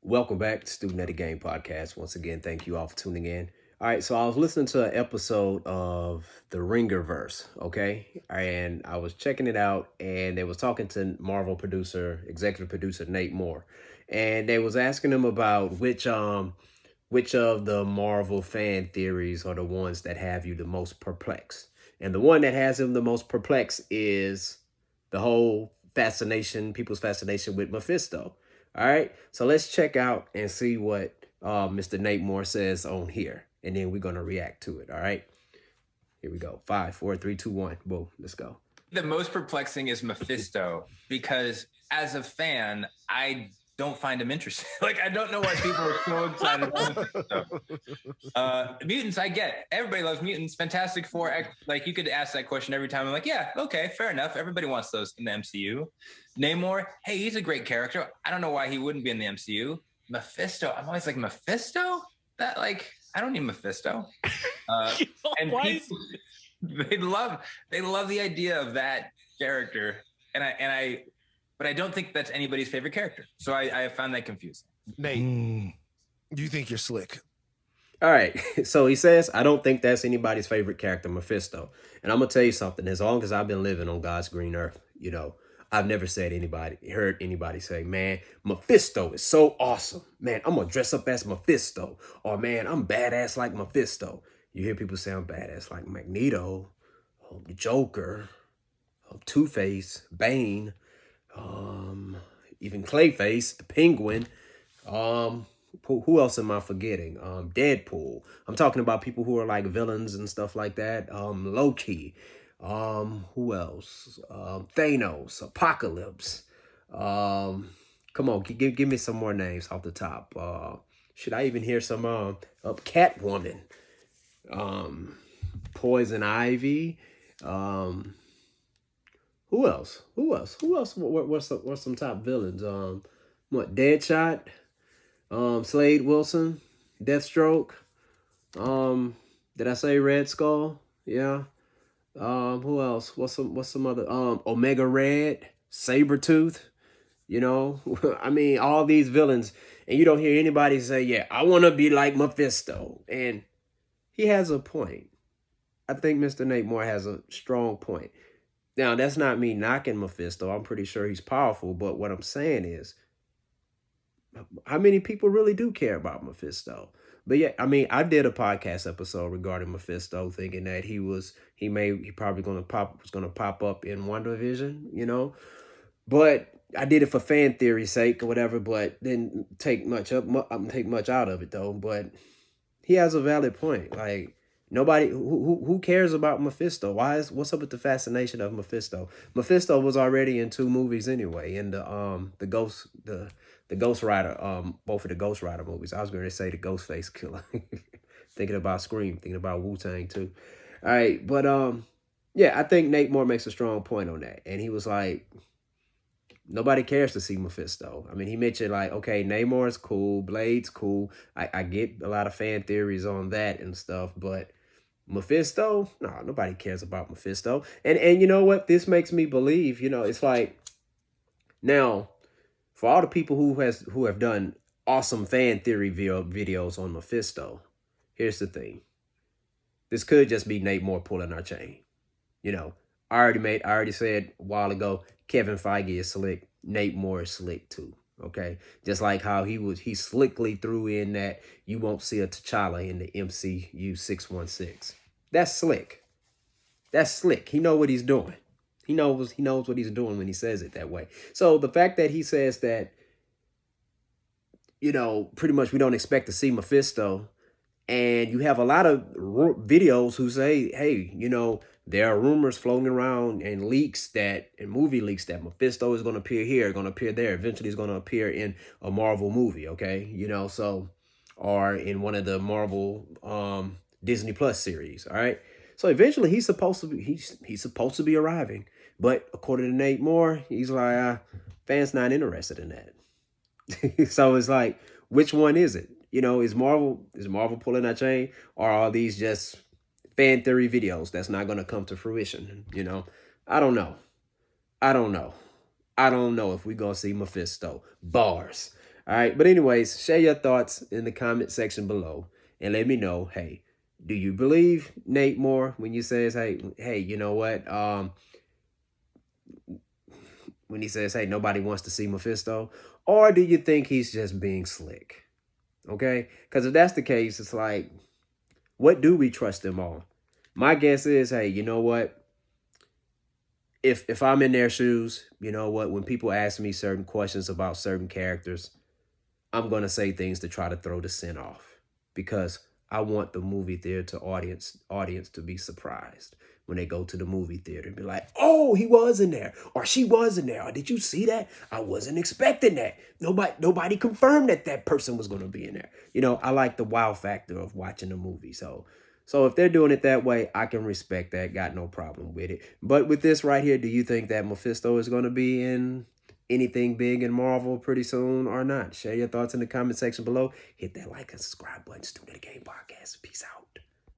Welcome back to Student at the Game podcast. Once again, thank you all for tuning in. All right, so I was listening to an episode of the RingerVerse, okay? And I was checking it out, and they was talking to Marvel producer, executive producer Nate Moore. And they was asking him about which of the Marvel fan theories are the ones that have you the most perplexed. And the one that has him the most perplexed is the whole people's fascination with Mephisto. All right, so let's check out and see what Mr. Nate Moore says on here, and then we're gonna react to it. All right, here we go. 5, 4, 3, 2, 1. Boom. Let's go. The most perplexing is Mephisto because as a fan, I don't find him interesting. Like, I don't know why people are so excited about Mephisto. Mutants, I get. Everybody loves mutants. Fantastic Four, like, you could ask that question every time. I'm like, yeah, okay, fair enough. Everybody wants those in the MCU. Namor, hey, he's a great character. I don't know why he wouldn't be in the MCU. Mephisto, I'm always like, Mephisto? That, like, I don't need Mephisto. And people, they love the idea of that character, but I don't think that's anybody's favorite character. So I found that confusing. Nate, you think you're slick? All right, so he says, I don't think that's anybody's favorite character, Mephisto. And I'm gonna tell you something. As long as I've been living on God's green earth, I've never heard anybody say, man, Mephisto is so awesome. Man, I'm gonna dress up as Mephisto. Or man, I'm badass like Mephisto. You hear people say I'm badass like Magneto, the Joker, Two-Face, Bane, even Clayface, the Penguin. Who else am I forgetting? Deadpool. I'm talking about people who are like villains and stuff like that. Loki. Who else? Thanos, Apocalypse. Come on, give me some more names off the top. Should I even hear some Catwoman? Poison Ivy. Who else? What's some top villains? Deadshot, Slade Wilson, Deathstroke. Did I say Red Skull? Yeah. Who else? What's some other? Omega Red, Sabretooth. I mean, all these villains, and you don't hear anybody say, "Yeah, I want to be like Mephisto," and he has a point. I think Mr. Nate Moore has a strong point. Now, that's not me knocking Mephisto. I'm pretty sure he's powerful. But what I'm saying is, how many people really do care about Mephisto? But yeah, I mean, I did a podcast episode regarding Mephisto, thinking that he probably was gonna pop up in WandaVision, But I did it for fan theory's sake or whatever. But didn't take much out of it though. But he has a valid point. Like, nobody who cares about Mephisto? What's up with the fascination of Mephisto? Mephisto was already in 2 movies anyway, in the Ghost Rider, both of the Ghost Rider movies. I was going to say the Ghostface Killer. Thinking about Scream, thinking about Wu-Tang too. All right, but yeah, I think Nate Moore makes a strong point on that, and he was like, nobody cares to see Mephisto. I mean, he mentioned like, okay, Namor's cool, Blade's cool. I get a lot of fan theories on that and stuff, but Mephisto, no, nobody cares about Mephisto. And you know what? This makes me believe, it's like, now, for all the people who have done awesome fan theory videos on Mephisto, here's the thing. This could just be Nate Moore pulling our chain. I already said a while ago, Kevin Feige is slick. Nate Moore is slick too. Okay, just like how he slickly threw in that you won't see a T'Challa in the MCU 616. That's slick. That's slick. He knows what he's doing. He knows what he's doing when he says it that way. So the fact that he says that, pretty much we don't expect to see Mephisto, and you have a lot of videos who say, hey, there are rumors floating around and movie leaks that Mephisto is going to appear here, going to appear there. Eventually, he's going to appear in a Marvel movie, okay? Or in one of the Marvel Disney Plus series, all right? So eventually, he's supposed to be arriving, but according to Nate Moore, he's like, fans not interested in that. So it's like, which one is it? Is Marvel pulling that chain, or are these just fan theory videos that's not going to come to fruition? I don't know. I don't know if we're going to see Mephisto. Bars. All right. But anyways, share your thoughts in the comment section below and let me know, hey, do you believe Nate more when you says, hey, you know what? When he says, hey, nobody wants to see Mephisto? Or do you think he's just being slick? Okay? Because if that's the case, it's like, what do we trust him on? My guess is, hey, you know what? If I'm in their shoes, you know what? When people ask me certain questions about certain characters, I'm going to say things to try to throw the scent off because I want the movie theater audience to be surprised when they go to the movie theater and be like, oh, he was in there or she was in there. Or did you see that? I wasn't expecting that. Nobody confirmed that that person was going to be in there. You know, I like the wow factor of watching the movie. So if they're doing it that way, I can respect that. Got no problem with it. But with this right here, do you think that Mephisto is going to be in anything big in Marvel pretty soon or not? Share your thoughts in the comment section below. Hit that like and subscribe button. Student of the Game Podcast. Peace out.